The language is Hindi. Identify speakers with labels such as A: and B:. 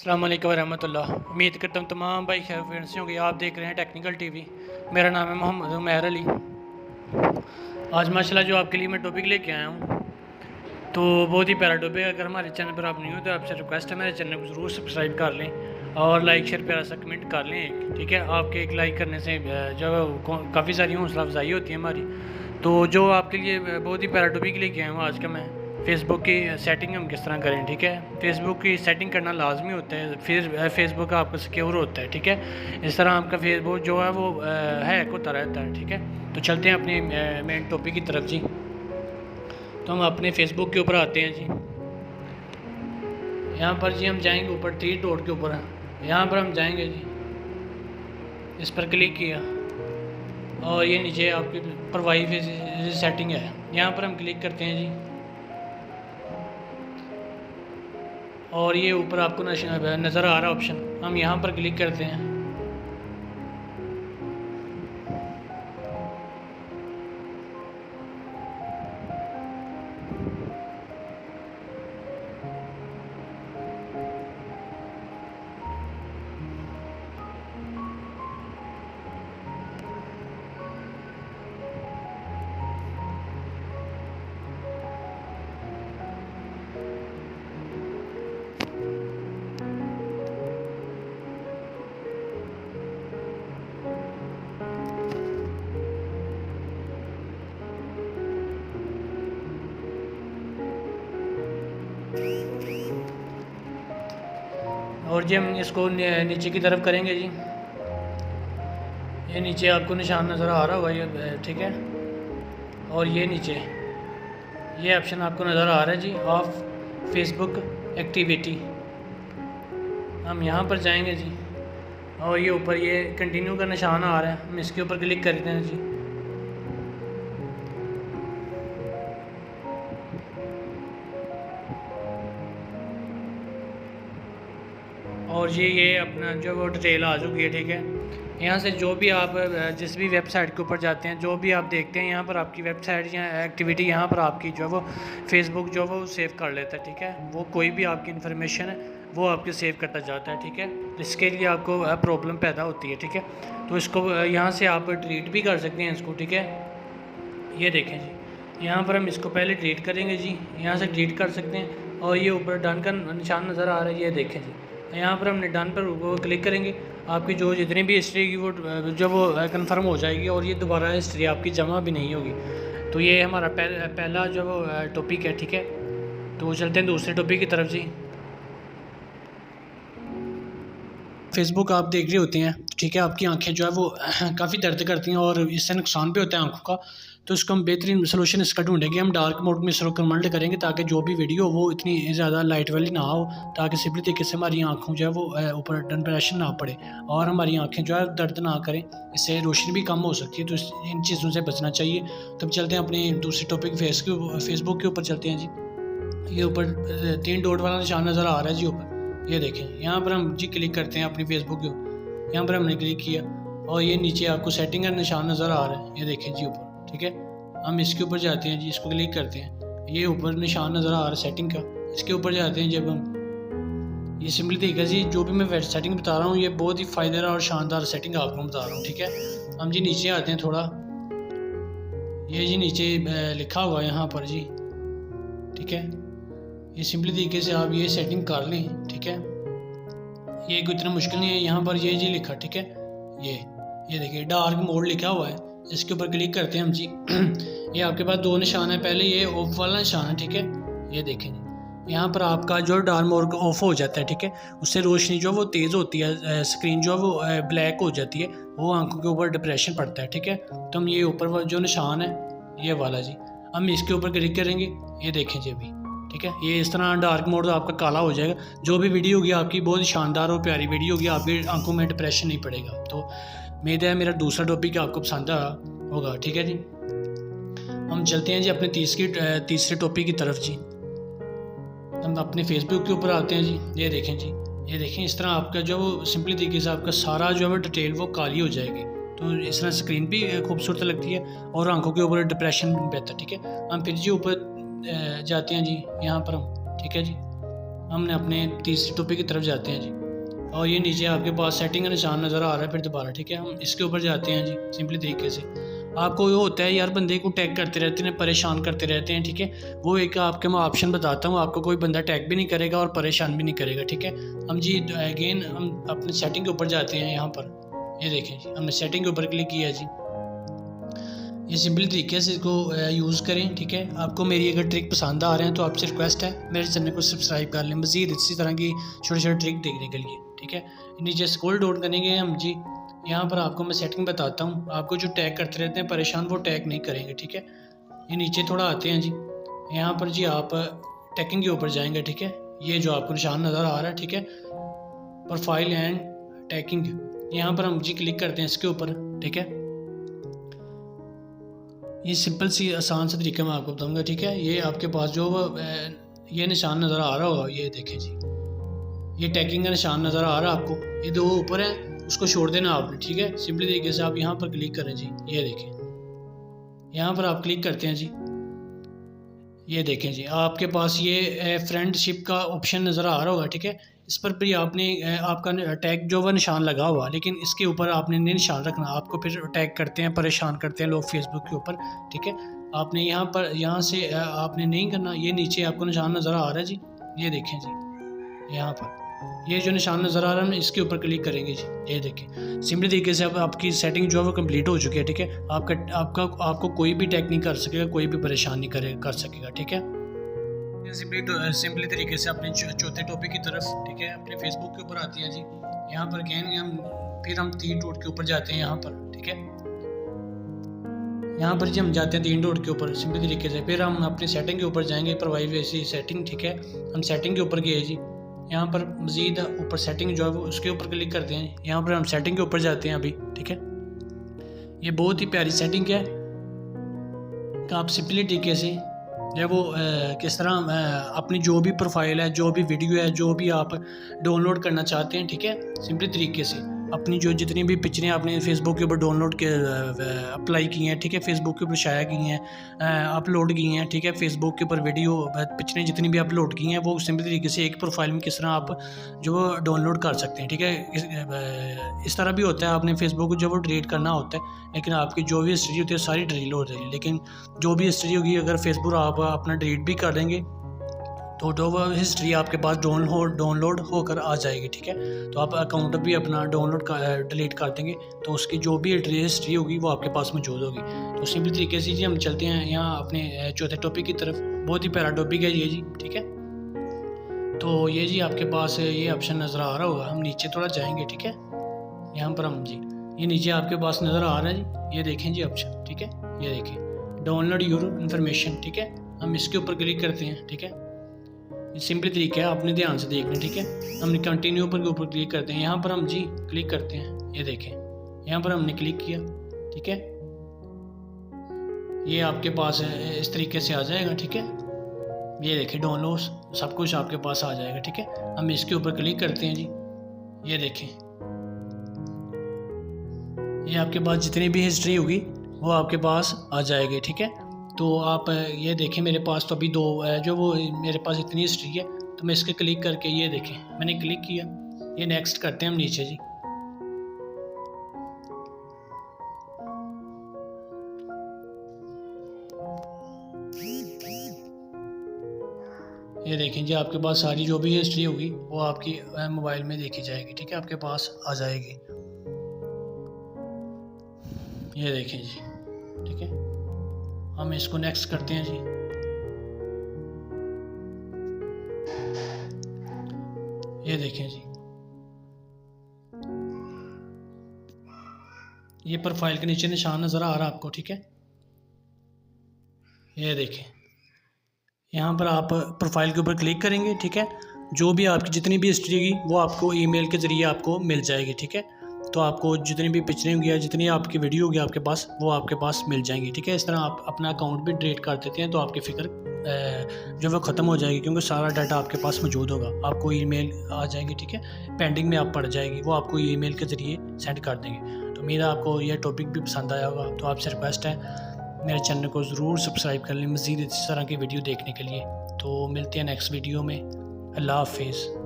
A: अस्सलाम वालेकुम रहमतुल्लाह। उम्मीद करता हूँ तमाम भाई खैर फ्रेंड्स से होंगे। आप देख रहे हैं टेक्निकल टीवी। मेरा नाम है मोहम्मद उमैर अली। आज माशाल्लाह जो आपके लिए मैं टॉपिक लेके आया हूँ तो बहुत ही प्यारा टॉपिक है। अगर हमारे चैनल पर आप नहीं हो तो आपसे रिक्वेस्ट है मेरे चैनल को ज़रूर सब्सक्राइब कर लें और लाइक शेयर प्यारा सा कमेंट कर लें एक, ठीक है। आपके एक लाइक करने से जो है काफ़ी सारी हौसला अफजाई होती है हमारी। तो जो आपके लिए बहुत ही प्यारा टॉपिक लेके आया हूँ आज का मैं, फ़ेसबुक की सेटिंग हम किस तरह करें, ठीक है। फ़ेसबुक की सेटिंग करना लाजमी होता है, फिर फ़ेसबुक आपका सिक्योर होता है, ठीक है। इस तरह आपका फ़ेसबुक जो है वो हैक होता रहता है, ठीक है। तो चलते हैं अपने मेन टॉपिक की तरफ जी। तो हम अपने फ़ेसबुक के ऊपर आते हैं जी। यहाँ पर जी हम जाएंगे ऊपर थ्री डॉट के ऊपर, यहाँ पर हम जाएंगे जी, इस पर क्लिक किया और ये नीचे आपकी प्राइवेसी सेटिंग है, यहाँ पर हम क्लिक करते हैं जी। और ये ऊपर आपको नज़र आ रहा ऑप्शन, हम यहाँ पर क्लिक करते हैं। और जी हम इसको नीचे की तरफ करेंगे जी। ये नीचे आपको निशान नज़र आ रहा होगा ये, ठीक है। और ये नीचे ये ऑप्शन आपको नज़र आ रहा है जी, ऑफ फेसबुक एक्टिविटी। हम यहाँ पर जाएंगे जी और ये ऊपर ये कंटिन्यू का निशान आ रहा है, हम इसके ऊपर क्लिक करते हैं जी। और ये अपना जो वो डिटेल आ चुकी है, ठीक है। यहाँ से जो भी आप जिस भी वेबसाइट के ऊपर जाते हैं, जो भी आप देखते हैं, यहाँ पर आपकी वेबसाइट या एक्टिविटी यहाँ पर आपकी जो वो फेसबुक जो वो सेव कर लेता है, ठीक है। वो कोई भी आपकी इन्फॉर्मेशन है वो आपके सेव करता जाता है, ठीक है। इसके लिए आपको प्रॉब्लम पैदा होती है, ठीक है। तो इसको यहाँ से आप डिलीट भी कर सकते हैं इसको, ठीक है। ये देखें जी, यहाँ पर हम इसको पहले डिलीट करेंगे जी, यहाँ से डिलीट कर सकते हैं। और ये ऊपर डन का निशान नज़र आ रहा है, ये देखें जी। यहाँ पर हमने डन पर वो क्लिक करेंगे, आपकी जो जितनी भी हिस्ट्री की वो जब वो कंफर्म हो जाएगी और ये दोबारा हिस्ट्री आपकी जमा भी नहीं होगी। तो ये हमारा पहला जो वो टॉपिक है, ठीक है। तो चलते हैं दूसरे टॉपिक की तरफ जी। फेसबुक आप देख रही होती हैं, ठीक है। आपकी आंखें जो है वो काफ़ी दर्द करती हैं और इससे नुकसान भी होता है आंखों का। तो इसको हम बेहतरीन सोल्यूशन इसका ढूंढेंगे। हम डार्क मोड में इसको कन्वर्ट करेंगे ताकि जो भी वीडियो वो इतनी ज़्यादा लाइट वाली ना हो, ताकि सिंपली तरीके से हमारी आंखों जो है वो ऊपर डिप्रेशन ना पड़े और हमारी आंखें जो है दर्द ना करें। इससे रोशनी भी कम हो सकती है, तो इन चीज़ों से बचना चाहिए। तब चलते हैं अपने दूसरे टॉपिक फेसबुक के ऊपर चलते हैं जी। ये ऊपर 3 डॉट वाला निशान नज़र आ रहा है जी ऊपर, ये देखें। यहाँ पर हम जी क्लिक करते हैं अपनी फेसबुक के, यहाँ पर हमने क्लिक किया और ये नीचे आपको सेटिंग का निशान नज़र आ रहा है, ये देखें जी ऊपर, ठीक है। हम इसके ऊपर जाते हैं जी, इसको क्लिक करते हैं, ये ऊपर निशान नज़र आ रहा है सेटिंग का, इसके ऊपर जाते हैं जब हम। ये सिंपली देखा जी, जो भी मैं सेटिंग बता रहा हूँ ये बहुत ही फ़ायदेमंद और शानदार सेटिंग आपको बता रहा हूँ, ठीक है। हम जी नीचे आते हैं थोड़ा, ये जी नीचे लिखा हुआ है यहाँ पर जी, ठीक है। ये सिंपली तरीके से आप ये सेटिंग कर लें, ठीक है। ये कोई इतना मुश्किल नहीं है। यहाँ पर ये जी लिखा, ठीक है। ये देखिए डार्क मोड लिखा हुआ है, इसके ऊपर क्लिक करते हैं हम जी। ये आपके पास 2 निशान है, पहले ये ऑफ वाला निशान है, ठीक है। ये देखें यहाँ पर आपका जो डार्क मोड ऑफ हो जाता है, ठीक है। उससे रोशनी जो वो तेज़ होती है, स्क्रीन जो वो ब्लैक हो जाती है, वो आंखों के ऊपर डिप्रेशन पड़ता है, ठीक है। तो हम ये ऊपर जो निशान है ये वाला जी, हम इसके ऊपर क्लिक करेंगे, ये देखें जी अभी, ठीक है। ये इस तरह डार्क मोड आपका काला हो जाएगा। जो भी वीडियो होगी आपकी बहुत ही शानदार और प्यारी वीडियो होगी, आपकी आंखों में डिप्रेशन नहीं पड़ेगा। तो उम्मीद है मेरा दूसरा टॉपिक आपको पसंद आया होगा, ठीक है जी। हम चलते हैं जी अपने तीसरे टॉपिक की तरफ जी। हम अपने फेसबुक के ऊपर आते हैं जी। ये देखें जी, ये देखें इस तरह आपका जो वो सिंपली तरीके से आपका सारा जो है डिटेल वो काली हो जाएगी। तो इस तरह स्क्रीन भी खूबसूरत लगती है और आंखों के ऊपर डिप्रेशन भी बेहतर, ठीक है। हम फिर जी ऊपर जाते हैं जी, यहाँ पर हम, ठीक है जी। हमने अपने तीसरी टॉपिक की तरफ जाते हैं जी। और ये नीचे आपके पास सेटिंग का निशान नज़र आ रहा है फिर दोबारा, ठीक है। हम इसके ऊपर जाते हैं जी सिंपली तरीके से। आपको ये होता है यार बंदे को टैग करते रहते हैं, परेशान करते रहते हैं, ठीक है। वो एक आपके मैं ऑप्शन बताता हूँ, आपको कोई बंदा टैग भी नहीं करेगा और परेशान भी नहीं करेगा, ठीक है। हम जी अगेन हम अपने सेटिंग के ऊपर जाते हैं। यहाँ पर ये देखें जी, हमने सेटिंग के ऊपर क्लिक किया जी। ये सिंपली तरीके से इसको यूज़ करें, ठीक है। आपको मेरी अगर ट्रिक पसंद आ रहे हैं तो आपसे रिक्वेस्ट है मेरे चैनल को सब्सक्राइब कर लें मज़ीद इसी तरह की छोटी छोटी ट्रिक देखने के लिए, ठीक है। नीचे स्क्रॉल डाउन करेंगे हम जी। यहाँ पर आपको मैं सेटिंग बताता हूँ। आपको जो टैग करते रहते हैं परेशान, वो टैग नहीं करेंगे, ठीक है। ये नीचे थोड़ा आते हैं जी। यहाँ पर जी आप टैगिंग के ऊपर जाएंगे, ठीक है। ये जो आपको निशान नज़र आ रहा है, ठीक है, प्रोफाइल एंड टैगिंग, यहाँ पर हम जी क्लिक करते हैं इसके ऊपर, ठीक है। ये सिंपल सी आसान सा तरीका मैं आपको बताऊंगा, ठीक है। ये आपके पास जो ये निशान नज़र आ रहा होगा, ये देखें जी, ये टैगिंग का निशान नज़र आ रहा है आपको, ये दो ऊपर है, उसको छोड़ देना आपने, ठीक है। सिंपली तरीके से आप यहाँ पर क्लिक करें जी। ये देखें, यहाँ पर आप क्लिक करते हैं जी। ये देखें जी, आपके पास ये फ्रेंडशिप का ऑप्शन नज़र आ रहा होगा, ठीक है। इस पर भी आपने आपका टैग जो वह निशान लगा हुआ, लेकिन इसके ऊपर आपने नहीं निशान रखना। आपको फिर टैग करते हैं, परेशान करते हैं लोग फेसबुक के ऊपर, ठीक है। आपने यहाँ से आपने नहीं करना। ये नीचे आपको निशान नज़र आ रहा है जी, ये देखें जी, यहाँ पर ये जो निशान नज़र आ रहा है ना, इसके ऊपर क्लिक करेंगे जी। ये देखें, सिंपली तरीके से अब आपकी सेटिंग जो है वो कंप्लीट हो चुकी है, ठीक है। आपको कोई भी टैग नहीं कर सकेगा, कोई भी परेशान नहीं कर सकेगा, ठीक है। सिंपली तरीके से अपने चौथे टॉपिक की तरफ, ठीक है, अपने फेसबुक के ऊपर आती है जी। यहाँ पर फिर हम 3 डॉट के ऊपर जाते हैं यहाँ पर, ठीक है। यहाँ पर जी हम जाते हैं 3 डॉट के ऊपर सिंपली तरीके से। फिर हम अपनी सेटिंग के ऊपर जाएंगे, प्राइवेसी सेटिंग, ठीक है। हम सेटिंग के ऊपर गए जी। यहाँ पर मज़ीद ऊपर सेटिंग जो है वो उसके ऊपर क्लिक करते हैं। यहाँ पर हम सेटिंग के ऊपर जाते हैं अभी, ठीक है। ये बहुत ही प्यारी सेटिंग है कि आप सिंपली तरीके से जो वो किस तरह अपनी जो भी प्रोफाइल है, जो भी वीडियो है, जो भी आप डाउनलोड करना चाहते हैं, ठीक है, सिंपली तरीके से अपनी जो जितनी भी पिक्चरें आपने फेसबुक के ऊपर डाउनलोड के अप्लाई की हैं, ठीक है, फेसबुक के ऊपर शाया की हैं, अपलोड की हैं, ठीक है, फेसबुक के ऊपर वीडियो पिक्चरें जितनी भी अपलोड की हैं, वो सिंपल तरीके से एक प्रोफाइल में किस तरह आप जो डाउनलोड कर सकते हैं, ठीक है। इस तरह भी होता है, आपने फेसबुक को जो वो डिलीट करना होता है, लेकिन आपकी जो भी हिस्ट्री होती है सारी डिलीट हो जाएगी। लेकिन जो भी हिस्ट्री होगी अगर फेसबुक आप अपना डिलीट भी कर देंगे तो जो वो हिस्ट्री आपके पास डाउनलोड होकर आ जाएगी, ठीक है। तो आप अकाउंट भी अपना डिलीट कर देंगे तो उसकी जो भी हिस्ट्री होगी वो आपके पास मौजूद होगी। तो सिंपल तरीके से जी हम चलते हैं यहाँ अपने चौथे टॉपिक की तरफ। बहुत ही प्यारा टॉपिक है ये जी, ठीक है। तो ये जी आपके पास ये ऑप्शन नज़र आ रहा होगा, हम नीचे थोड़ा जाएंगे, ठीक है। यहाँ पर हम जी ये नीचे आपके पास नज़र आ रहा है जी, ये देखें जी ऑप्शन, ठीक है। ये देखें डाउनलोड योर इन्फॉर्मेशन, ठीक है। हम इसके ऊपर क्लिक करते हैं, ठीक है। सिंपली तरीका है, आपने ध्यान से देखना, ठीक है। हमने कंटिन्यू के ऊपर क्लिक करते हैं। यहाँ पर हम जी क्लिक करते हैं, ये देखें यहाँ पर हमने क्लिक किया, ठीक है। ये आपके पास इस तरीके से आ जाएगा, ठीक है। ये देखें डाउनलोड सब कुछ आपके पास आ जाएगा, ठीक है। हम इसके ऊपर क्लिक करते हैं जी, ये देखें ये आपके पास जितनी भी हिस्ट्री होगी वो आपके पास आ जाएगी, ठीक है। तो आप ये देखें मेरे पास तो अभी 2 जो वो मेरे पास इतनी हिस्ट्री है, तो मैं इसके क्लिक करके ये देखें मैंने क्लिक किया। ये नेक्स्ट करते हैं हम नीचे जी। ये देखें जी आपके पास सारी जो भी हिस्ट्री होगी वो आपकी मोबाइल में देखी जाएगी, ठीक है, आपके पास आ जाएगी। ये देखें जी, ठीक है। हम इसको नेक्स्ट करते हैं जी। ये देखें जी ये प्रोफाइल के नीचे निशान नज़र आ रहा है आपको, ठीक है। ये देखें यहाँ पर आप प्रोफाइल के ऊपर क्लिक करेंगे, ठीक है। जो भी आपकी जितनी भी हिस्ट्री होगी वो आपको ईमेल के ज़रिए आपको मिल जाएगी, ठीक है। तो आपको जितनी भी पिक्चरें होंगी या जितनी आपकी वीडियो होगी आपके पास वो आपके पास मिल जाएंगी, ठीक है। इस तरह आप अपना अकाउंट भी डिलीट कर देते हैं तो आपकी फ़िक्र जो वो ख़त्म हो जाएगी, क्योंकि सारा डाटा आपके पास मौजूद होगा। आपको ईमेल आ जाएगी, ठीक है, पेंडिंग में आप पड़ जाएगी, वो आपको ईमेल के ज़रिए सेंड कर देंगे। तो मेरा आपको यह टॉपिक भी पसंद आया होगा, तो आपसे रिक्वेस्ट है मेरे चैनल को ज़रूर सब्सक्राइब कर लें मज़ीद इस तरह की वीडियो देखने के लिए। तो मिलते हैं नेक्स्ट वीडियो में। अल्लाह हाफिज़।